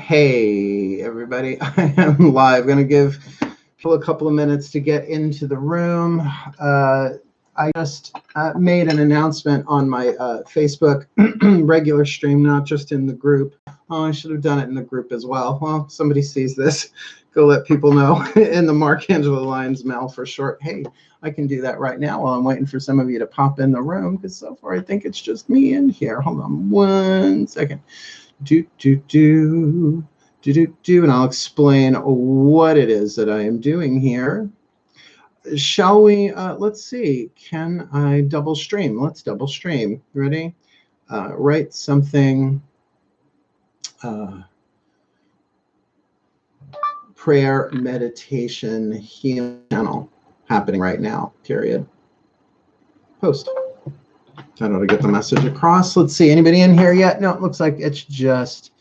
Hey, everybody. I am live. Going to give people a couple of minutes to get into the room. I just made an announcement on my Facebook regular stream, not just in the group. Oh, I should have done it in the group as well. Well, somebody sees this. Go let people know in the Angelo Lyons mail for short. Hey, I can do that right now while I'm waiting for some of you to pop in the room, because so far I think it's just me in here. Hold on one second. And I'll explain what it is that I am doing here. Shall we? Let's see. Can I double stream? Let's double stream. Ready? Write something. Prayer, meditation, healing channel happening right now. Period. Post. I don't know how to get the message across. Let's see. Anybody in here yet? No, it looks like it's just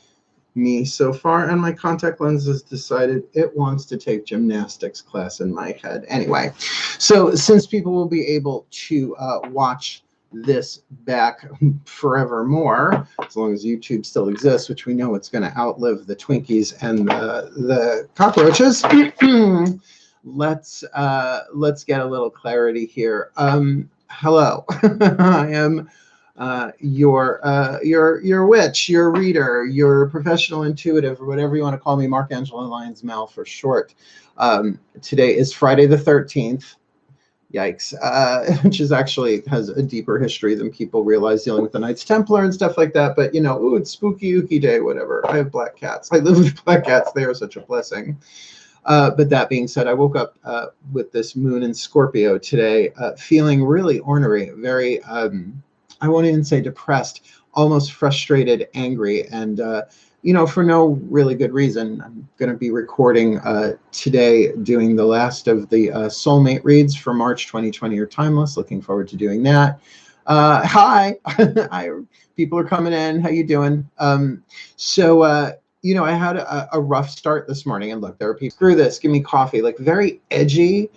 me so far. And my contact lens has decided it wants to take gymnastics class in my head. Anyway, so since people will be able to watch this back forevermore, as long as YouTube still exists, which we know it's going to outlive the Twinkies and the cockroaches, let's get a little clarity here. Hello, I am your witch, your reader, your professional intuitive, or whatever you want to call me, Angelo Lyons Mal for short. Today is Friday the 13th. Yikes, which is actually has a deeper history than people realize, dealing with the Knights Templar and stuff like that. But, you know, ooh, it's spooky ooky day, whatever. I have black cats. I live with black cats. They are such a blessing. But that being said, I woke up with this moon in Scorpio today, feeling really ornery, very, I won't even say depressed, almost frustrated, angry, and you know, for no really good reason. I'm going to be recording today, doing the last of the soulmate reads for March 2020 or Timeless. Looking forward to doing that. Hi, people are coming in. How you doing? You know, I had a rough start this morning, and look, there are people, screw this, give me coffee, like very edgy,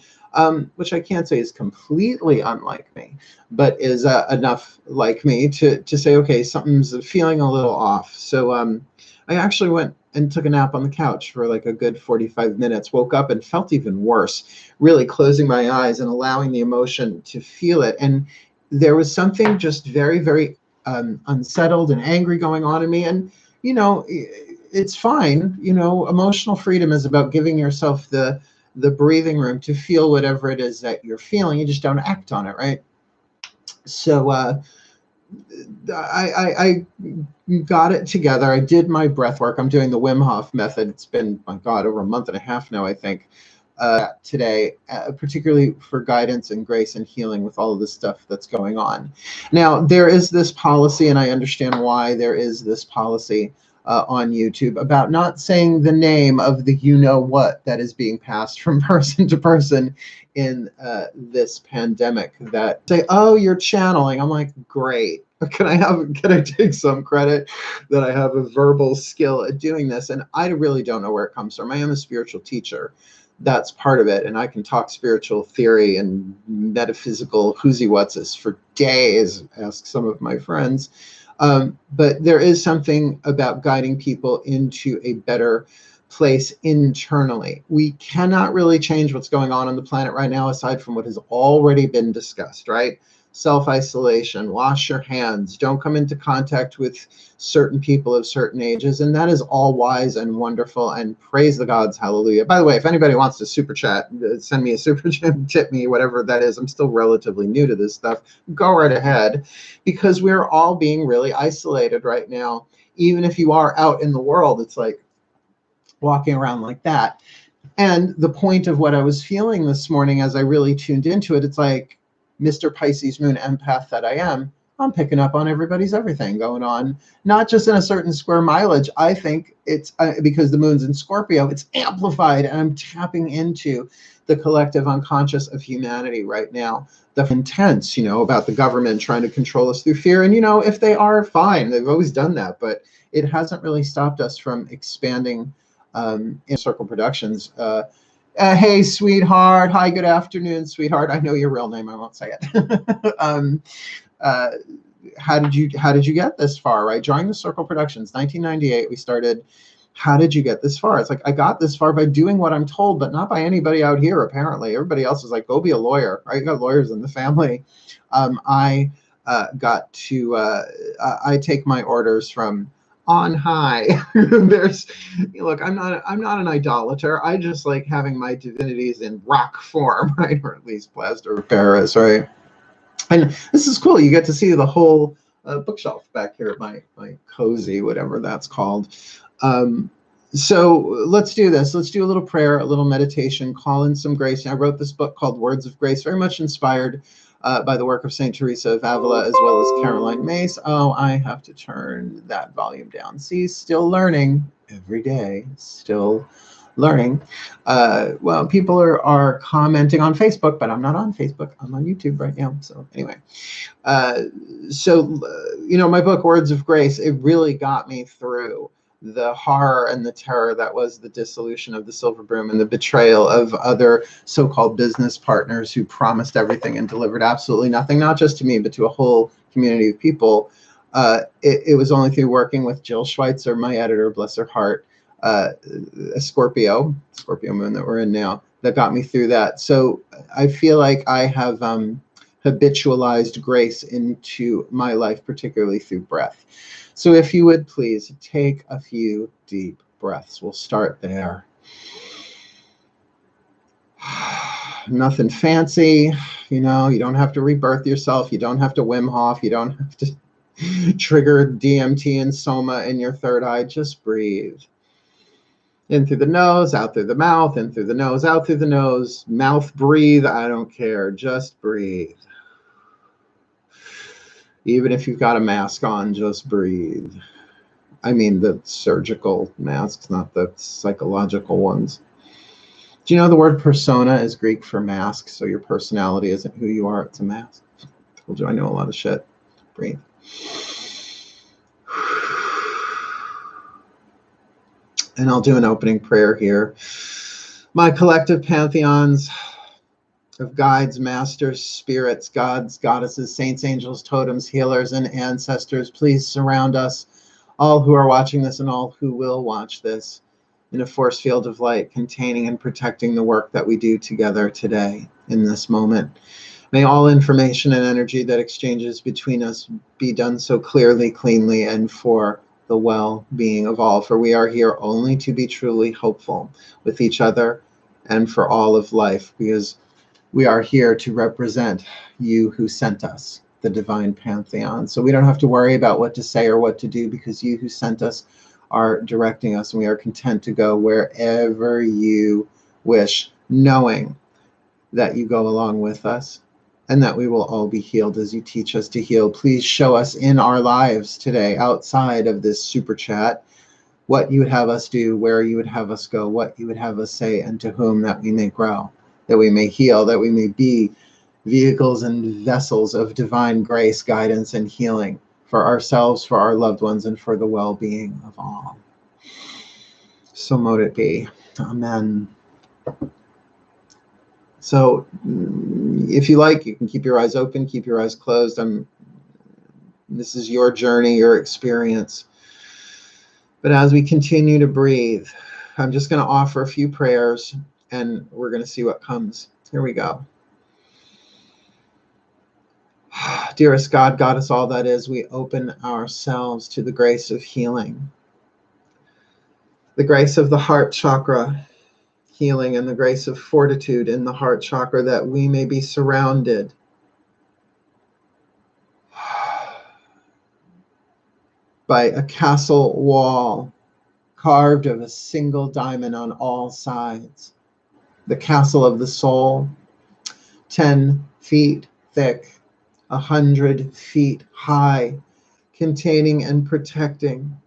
which I can't say is completely unlike me, but is enough like me to say, okay, something's feeling a little off. So I actually went and took a nap on the couch for like a good 45 minutes, woke up and felt even worse, really closing my eyes and allowing the emotion to feel it. And there was something just very, very unsettled and angry going on in me. And, you know, it's fine. You know, emotional freedom is about giving yourself the breathing room to feel whatever it is that you're feeling. You just don't act on it, right? So I got it together. I did my breath work. I'm doing the Wim Hof method. It's been, my God, over a month and a half now, I think, today, particularly for guidance and grace and healing with all of this stuff that's going on. Now, there is this policy, and I understand why there is this policy on YouTube about not saying the name of the you-know-what that is being passed from person to person in this pandemic, that say, oh, you're channeling. I'm like, great. Can I take some credit that I have a verbal skill at doing this? And I really don't know where it comes from. I am a spiritual teacher. That's part of it. And I can talk spiritual theory and metaphysical whoosy-whatses for days, ask some of my friends. But there is something about guiding people into a better place internally. We cannot really change what's going on the planet right now, aside from what has already been discussed, right? Self-isolation, wash your hands, don't come into contact with certain people of certain ages. And that is all wise and wonderful, and praise the gods, hallelujah. By the way, if anybody wants to super chat, send me a super chat, tip me, whatever that is. I'm still relatively new to this stuff. Go right ahead, because we're all being really isolated right now. Even if you are out in the world, it's like walking around like that. And the point of what I was feeling this morning as I really tuned into it, it's like, Mr. Pisces Moon empath that I am, I'm picking up on everybody's everything going on, not just in a certain square mileage. I think it's because the moon's in Scorpio, it's amplified, and I'm tapping into the collective unconscious of humanity right now. The intense, you know, about the government trying to control us through fear. And, you know, if they are, fine, they've always done that, but it hasn't really stopped us from expanding in Circle Productions. Hey, sweetheart. Hi, good afternoon, sweetheart. I know your real name. I won't say it. How did you get this far, right? Drawing the Circle Productions, 1998. We started how did you get this far? It's like, I got this far by doing what I'm told, but not by anybody out here, apparently. Everybody else is like, go be a lawyer, right? You got lawyers in the family. I take my orders from on high. Look, I'm not an idolater. I just like having my divinities in rock form, right? Or at least plaster of Paris, right? And this is cool. You get to see the whole bookshelf back here at my cozy, whatever that's called. So let's do this. Let's do a little prayer, a little meditation, call in some grace. I wrote this book called Words of Grace, very much inspired by the work of St. Teresa of Avila, as well as Caroline Myss. Oh, I have to turn that volume down. See, still learning every day, still learning. Well, people are commenting on Facebook, but I'm not on Facebook. I'm on YouTube right now. So anyway, my book, Words of Grace, it really got me through the horror and the terror that was the dissolution of the Silver Broom and the betrayal of other so-called business partners who promised everything and delivered absolutely nothing, not just to me, but to a whole community of people. It was only through working with Jill Schweitzer, my editor, bless her heart, a Scorpio moon that we're in now, that got me through that. So I feel like I have habitualized grace into my life, particularly through breath. So if you would please take a few deep breaths. We'll start there. Nothing fancy, you don't have to rebirth yourself. You don't have to Wim Hof. You don't have to trigger DMT and soma in your third eye. Just breathe. In through the nose, out through the mouth, in through the nose, out through the nose. Mouth breathe, I don't care. Just breathe. Even if you've got a mask on, just breathe. I mean the surgical masks, not the psychological ones. Do you know the word persona is Greek for mask? So your personality isn't who you are, it's a mask. I told you I know a lot of shit. Breathe. And I'll do an opening prayer here. My collective pantheons of guides, masters, spirits, gods, goddesses, saints, angels, totems, healers, and ancestors, please surround us, all who are watching this and all who will watch this, in a force field of light containing and protecting the work that we do together today in this moment. May all information and energy that exchanges between us be done so clearly, cleanly, and for the well-being of all, for we are here only to be truly hopeful with each other and for all of life, because we are here to represent you who sent us, the divine pantheon. So we don't have to worry about what to say or what to do, because you who sent us are directing us, and we are content to go wherever you wish, knowing that you go along with us and that we will all be healed as you teach us to heal. Please show us in our lives today, outside of this super chat, what you would have us do, where you would have us go, what you would have us say, and to whom, that we may grow, that we may heal, that we may be vehicles and vessels of divine grace, guidance, and healing for ourselves, for our loved ones, and for the well-being of all. So mote it be. Amen. So if you like, you can keep your eyes open, keep your eyes closed. This is your journey, your experience. But as we continue to breathe, I'm just going to offer a few prayers, and we're going to see what comes. Here we go. Dearest God, Goddess, all that is, we open ourselves to the grace of healing, the grace of the heart chakra healing, and the grace of fortitude in the heart chakra, that we may be surrounded by a castle wall carved of a single diamond on all sides. The castle of the soul, 10 feet thick, 100 feet high, containing and protecting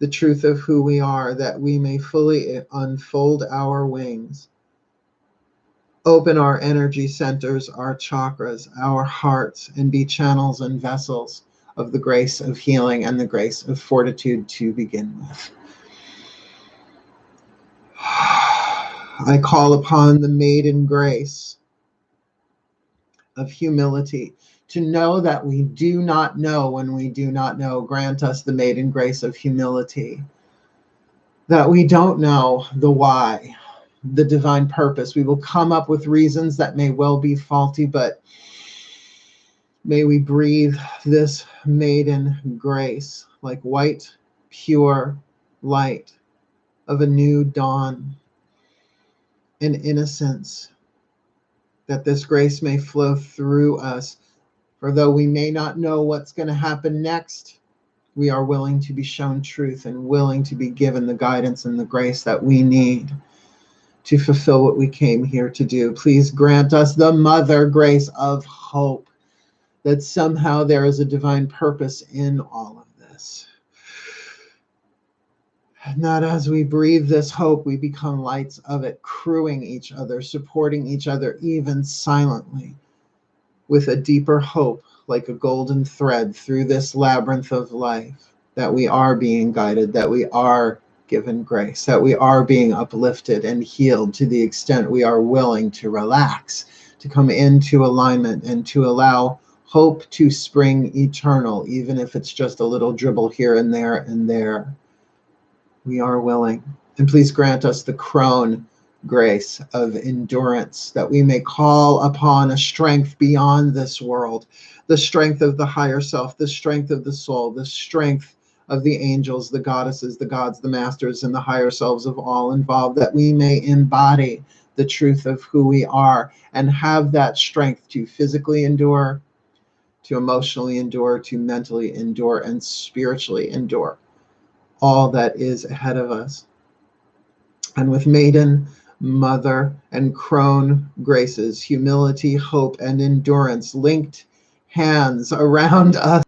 the truth of who we are, that we may fully unfold our wings, open our energy centers, our chakras, our hearts, and be channels and vessels of the grace of healing and the grace of fortitude to begin with. I call upon the maiden grace of humility, to know that we do not know when we do not know. Grant us the maiden grace of humility, that we don't know the why, the divine purpose. We will come up with reasons that may well be faulty, but may we breathe this maiden grace like white, pure light of a new dawn and innocence, that this grace may flow through us. For though we may not know what's going to happen next, we are willing to be shown truth and willing to be given the guidance and the grace that we need to fulfill what we came here to do. Please grant us the mother grace of hope, that somehow there is a divine purpose in all of this. And that as we breathe this hope, we become lights of it, crewing each other, supporting each other, even silently, with a deeper hope, like a golden thread through this labyrinth of life, that we are being guided, that we are given grace, that we are being uplifted and healed to the extent we are willing to relax, to come into alignment, and to allow hope to spring eternal, even if it's just a little dribble here and there and there. We are willing. And please grant us the crone grace of endurance, that we may call upon a strength beyond this world, the strength of the higher self, the strength of the soul, the strength of the angels, the goddesses, the gods, the masters, and the higher selves of all involved, that we may embody the truth of who we are and have that strength to physically endure, to emotionally endure, to mentally endure, and spiritually endure all that is ahead of us. And with maiden, mother, and crone graces, humility, hope, and endurance linked hands around us,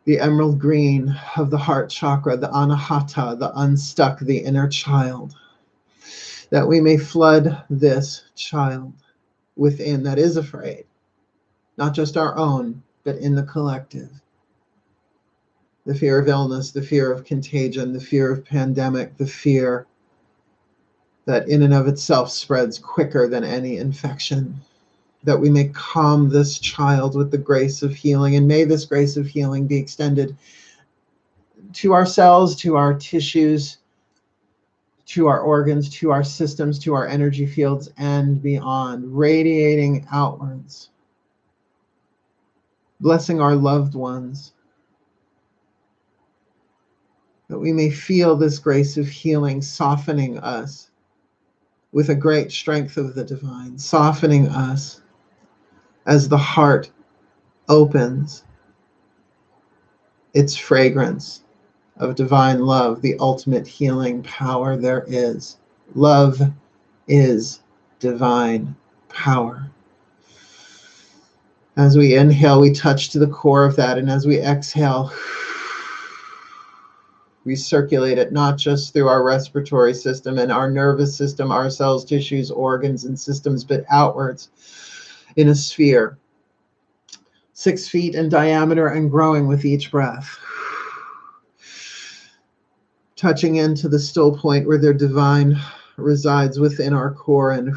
the emerald green of the heart chakra, the anahata, the unstuck, the inner child, that we may flood this child within that is afraid, not just our own, but in the collective. The fear of illness, the fear of contagion, the fear of pandemic, the fear that in and of itself spreads quicker than any infection, that we may calm this child with the grace of healing. And may this grace of healing be extended to our cells, to our tissues, to our organs, to our systems, to our energy fields, and beyond, radiating outwards, blessing our loved ones, that we may feel this grace of healing softening us with a great strength of the divine, softening us as the heart opens its fragrance of divine love, the ultimate healing power there is. Love is divine power. As we inhale, we touch to the core of that, and as we exhale, we circulate it not just through our respiratory system and our nervous system, our cells, tissues, organs, and systems, but outwards in a sphere, 6 feet in diameter and growing with each breath. Touching into the still point where their divine resides within our core, and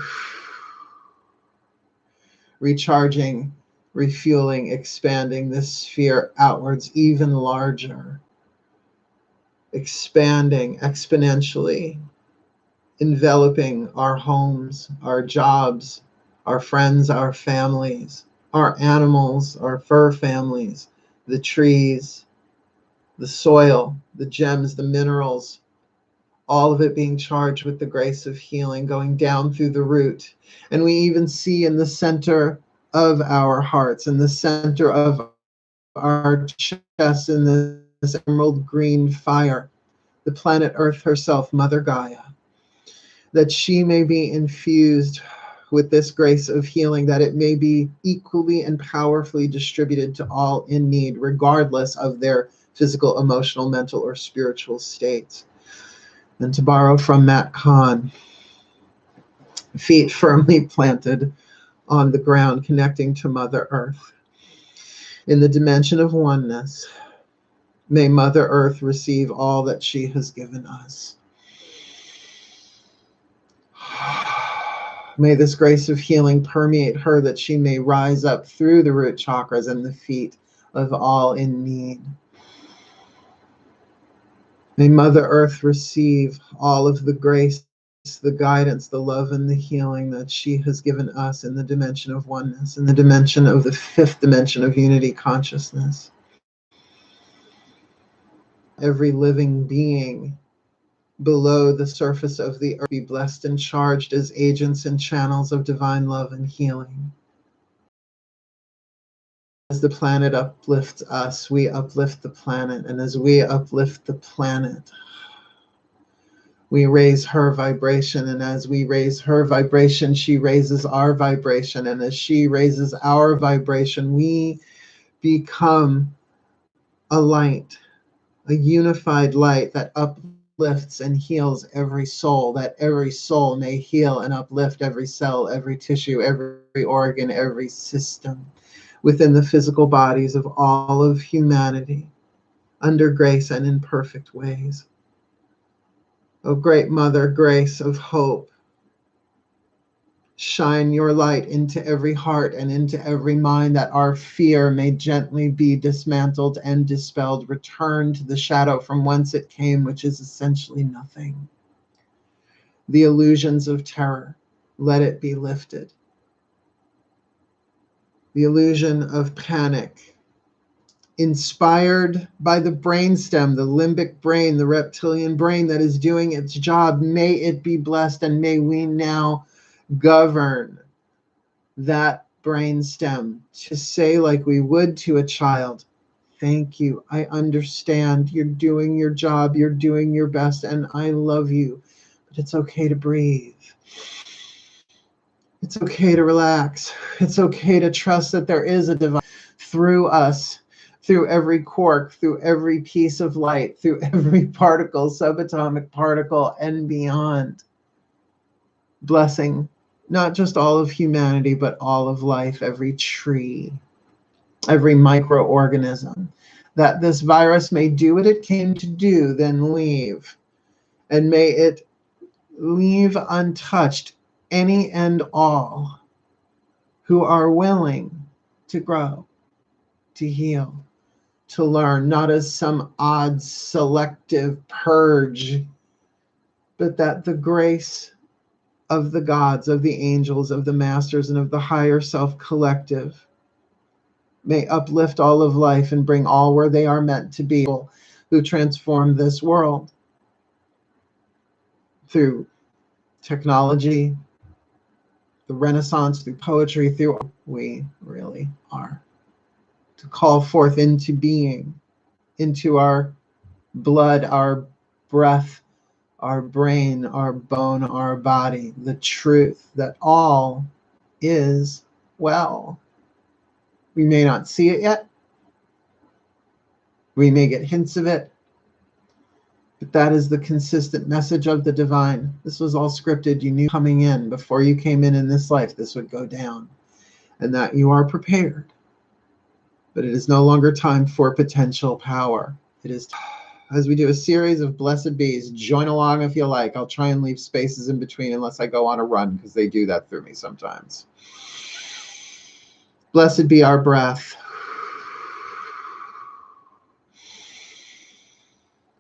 recharging, refueling, expanding this sphere outwards even larger, expanding exponentially, enveloping our homes, our jobs, our friends, our families, our animals, our fur families, the trees, the soil, the gems, the minerals, all of it being charged with the grace of healing, going down through the root. And we even see in the center of our hearts, in the center of our chest, in this emerald green fire, the planet Earth herself, Mother Gaia, that she may be infused with this grace of healing, that it may be equally and powerfully distributed to all in need, regardless of their physical, emotional, mental, or spiritual states. And to borrow from Matt KAHN, feet firmly planted on the ground, connecting to Mother Earth. In the dimension of oneness, may Mother Earth receive all that she has given us. May this grace of healing permeate her, that she may rise up through the root chakras and the feet of all in need. May Mother Earth receive all of the grace, the guidance, the love, and the healing that she has given us in the dimension of oneness, in the dimension of the fifth dimension of unity consciousness. Every living being below the surface of the earth be blessed and charged as agents and channels of divine love and healing. As the planet uplifts us, we uplift the planet. And as we uplift the planet, we raise her vibration. And as we raise her vibration, she raises our vibration. And as she raises our vibration, we become a light, a unified light that uplifts and heals every soul, that every soul may heal and uplift every cell, every tissue, every organ, every system within the physical bodies of all of humanity, under grace and in perfect ways. O great Mother, grace of hope, shine your light into every heart and into every mind, that our fear may gently be dismantled and dispelled, return to the shadow from whence it came, which is essentially nothing. The illusions of terror, let it be lifted. The illusion of panic, inspired by the brainstem, the limbic brain, the reptilian brain that is doing its job, may it be blessed, and may we now govern that brainstem to say, like we would to a child, thank you, I understand, you're doing your job, you're doing your best, and I love you, but it's okay to breathe. It's okay to relax. It's okay to trust that there is a divine through us, through every quark, through every piece of light, through every particle, subatomic particle, and beyond. Blessing not just all of humanity, but all of life, every tree, every microorganism. That this virus may do what it came to do, then leave. And may it leave untouched any and all who are willing to grow, to heal, to learn, not as some odd selective purge, but that the grace of the gods, of the angels, of the masters, and of the higher self collective may uplift all of life and bring all where they are meant to be, who transform this world through technology, the Renaissance, through poetry, through we really are. To call forth into being, into our blood, our breath, our brain, our bone, our body, the truth that all is well. We may not see it yet. We may get hints of it. But that is the consistent message of the divine. This was all scripted. You knew coming in, before you came in this life, this would go down. And that you are prepared. But it is no longer time for potential power. It is time. As we do a series of blessed bees, join along if you like. I'll try and leave spaces in between unless I go on a run, because they do that through me sometimes. Blessed be our breath.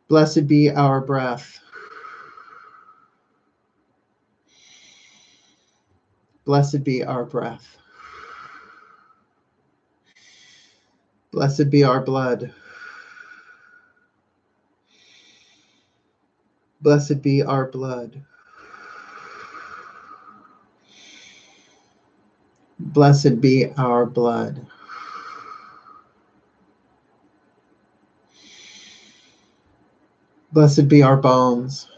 Blessed be our breath. Blessed be our breath. Blessed be our blood. Blessed be our blood. Blessed be our blood. Blessed be our bones.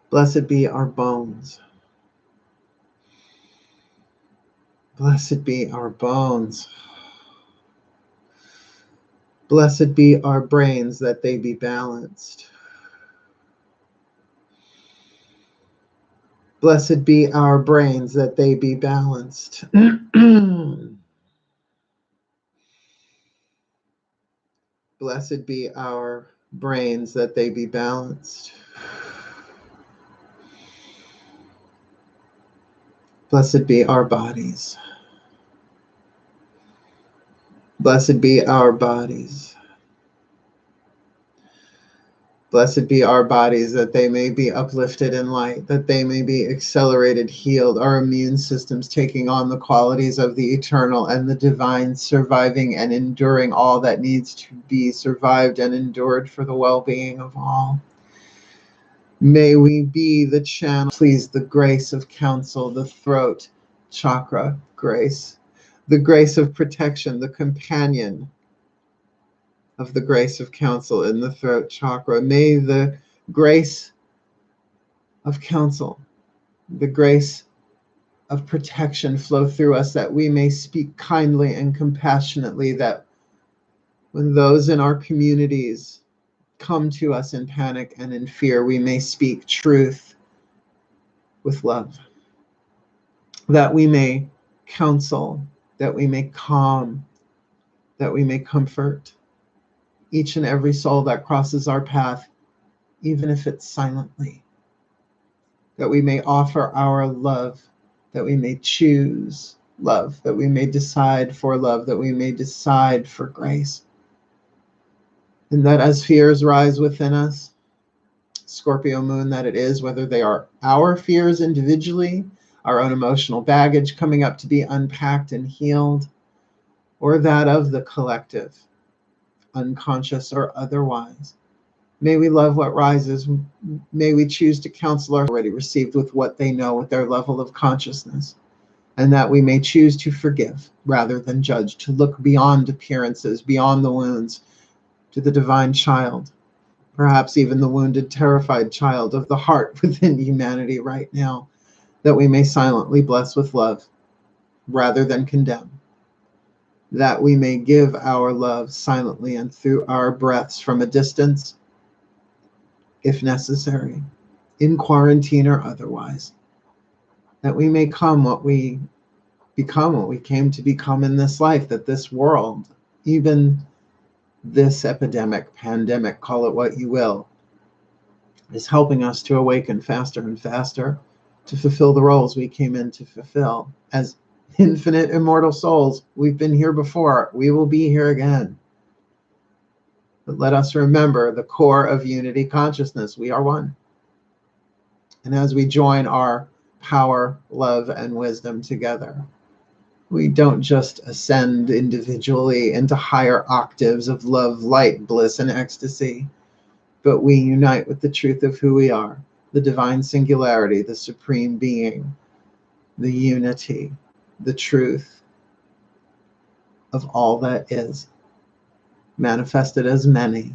Blessed be our bones. Blessed be our bones. Blessed be our brains, that they be balanced. Blessed be our brains, that they be balanced. Blessed be our brains, that they be balanced. Blessed be our bodies. Blessed be our bodies. Blessed be our bodies, that they may be uplifted in light, that they may be accelerated, healed, our immune systems taking on the qualities of the eternal and the divine, surviving and enduring all that needs to be survived and endured for the well-being of all. May we be the channel, please, the grace of counsel, the throat chakra grace, the grace of protection, the companion of the grace of counsel in the throat chakra. May the grace of counsel, the grace of protection flow through us, that we may speak kindly and compassionately, that when those in our communities come to us in panic and in fear, we may speak truth with love, that we may counsel, that we may calm, that we may comfort each and every soul that crosses our path, even if it's silently, that we may offer our love, that we may choose love, that we may decide for love, that we may decide for grace. And that as fears rise within us, Scorpio moon that it is, whether they are our fears individually, our own emotional baggage coming up to be unpacked and healed, or that of the collective, unconscious or otherwise. May we love what rises. May we choose to counsel our already received with what they know, with their level of consciousness, and that we may choose to forgive rather than judge, to look beyond appearances, beyond the wounds, to the divine child, perhaps even the wounded, terrified child of the heart within humanity right now, that we may silently bless with love rather than condemn, that we may give our love silently and through our breaths from a distance, if necessary, in quarantine or otherwise, that we may become what we came to become in this life, that this world, even this epidemic, pandemic, call it what you will, is helping us to awaken faster and faster to fulfill the roles we came in to fulfill. As infinite immortal souls, we've been here before, we will be here again. But let us remember the core of unity consciousness. We are one. And as we join our power, love, and wisdom together, we don't just ascend individually into higher octaves of love, light, bliss, and ecstasy, but we unite with the truth of who we are, the divine singularity, the supreme being, the unity, the truth of all that is, manifested as many,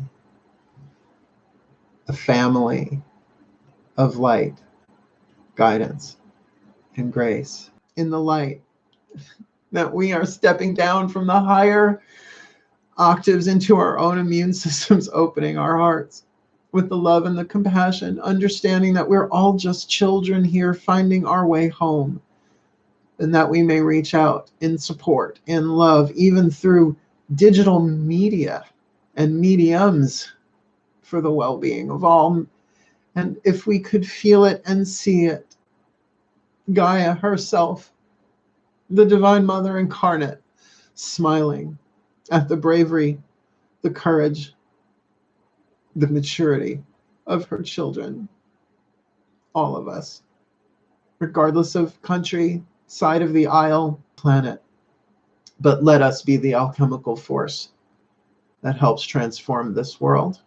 a family of light, guidance, and grace. In the light, that we are stepping down from the higher octaves into our own immune systems, opening our hearts with the love and the compassion, understanding that we're all just children here finding our way home, and that we may reach out in support, in love, even through digital media and mediums for the well-being of all. And if we could feel it and see it, Gaia herself, the Divine Mother incarnate, smiling at the bravery, the courage, the maturity of her children, all of us, regardless of country, side of the aisle, planet. But let us be the alchemical force that helps transform this world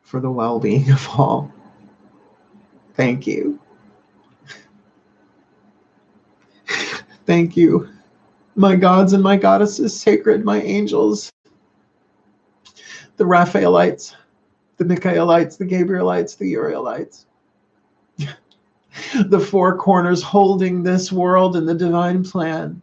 for the well-being of all. Thank you. Thank you, my gods and my goddesses, sacred, my angels, the Raphaelites, the Michaelites, the Gabrielites, the Urielites, the four corners holding this world in the divine plan,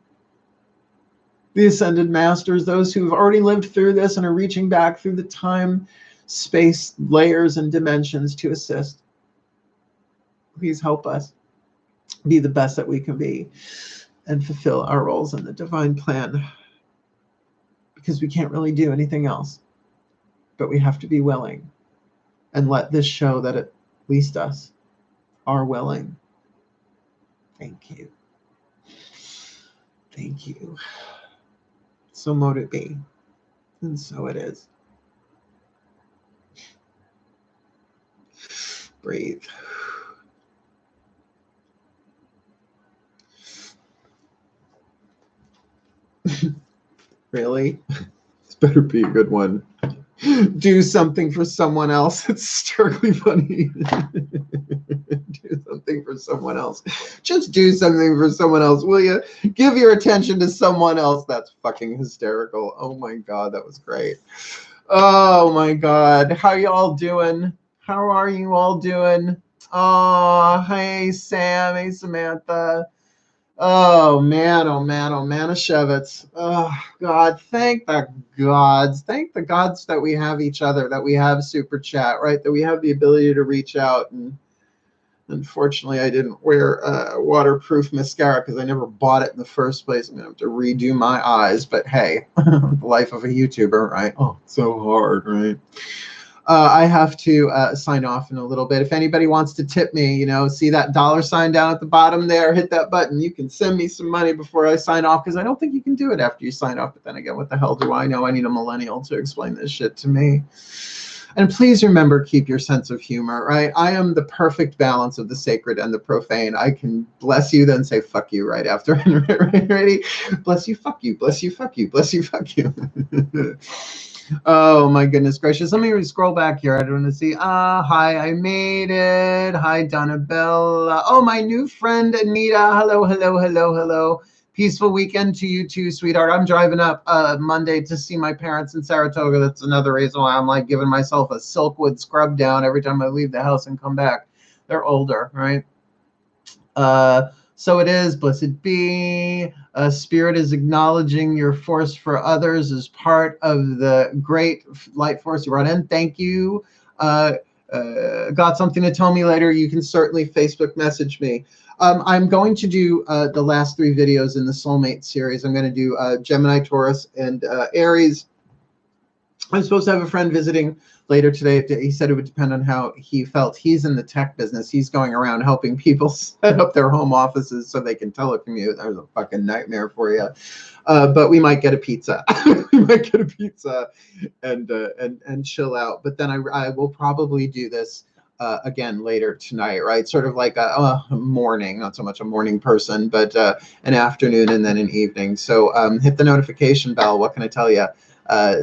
the ascended masters, those who've already lived through this and are reaching back through the time, space, layers, and dimensions to assist. Please help us be the best that we can be and fulfill our roles in the divine plan, because we can't really do anything else, but we have to be willing, and let this show that at least us are willing. Thank you. Thank you. So mote it be, and so it is. Breathe. Really? This better be a good one. Do something for someone else. It's hysterically funny. Do something for someone else. Just do something for someone else, will you? Give your attention to someone else. That's fucking hysterical. Oh my God, that was great. Oh my God. How you all doing? How are you all doing? Oh, hey Sam, hey Samantha. Oh man, oh man, oh Manischewitz. Oh God, thank the gods. Thank the gods that we have each other, that we have Super Chat, right? That we have the ability to reach out. And unfortunately, I didn't wear waterproof mascara because I never bought it in the first place. I'm gonna have to redo my eyes, but hey, the life of a YouTuber, right? Oh, so hard, right? I have to sign off in a little bit. If anybody wants to tip me, you know, see that $sign down at the bottom there, hit that button. You can send me some money before I sign off, because I don't think you can do it after you sign off. But then again, what the hell do I know? I need a millennial to explain this shit to me. And please remember, keep your sense of humor, right? I am the perfect balance of the sacred and the profane. I can bless you, then say fuck you right after. Ready? Bless you, fuck you, bless you, fuck you, bless you, fuck you. Oh my goodness gracious. Let me scroll back here. I don't want to see. Hi, I made it. Hi, Donabella. Oh, my new friend, Anita. Hello, hello, hello, hello. Peaceful weekend to you too, sweetheart. I'm driving up Monday to see my parents in Saratoga. That's another reason why I'm like giving myself a Silkwood scrub down every time I leave the house and come back. They're older, right? So it is, blessed be. Spirit is acknowledging your force for others as part of the great light force you brought in. Thank you. Got something to tell me later? You can certainly Facebook message me. I'm going to do the last 3 videos in the Soulmate series. I'm going to do Gemini, Taurus, and Aries. I'm supposed to have a friend visiting later today. He said it would depend on how he felt. He's in the tech business. He's going around helping people set up their home offices so they can telecommute. That was a fucking nightmare for you. But we might get a pizza. We might get a pizza and chill out. But then I will probably do this again later tonight, right? Sort of like a morning, not so much a morning person, but an afternoon and then an evening. So hit the notification bell. What can I tell you?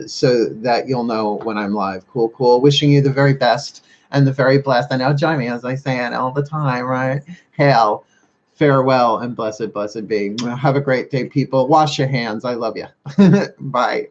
So that you'll know when I'm live. Cool, cool. Wishing you the very best and the very blessed. I know, Jamie, as I say it all the time, right? Hail, farewell, and blessed, blessed be. Have a great day, people. Wash your hands. I love you. Bye.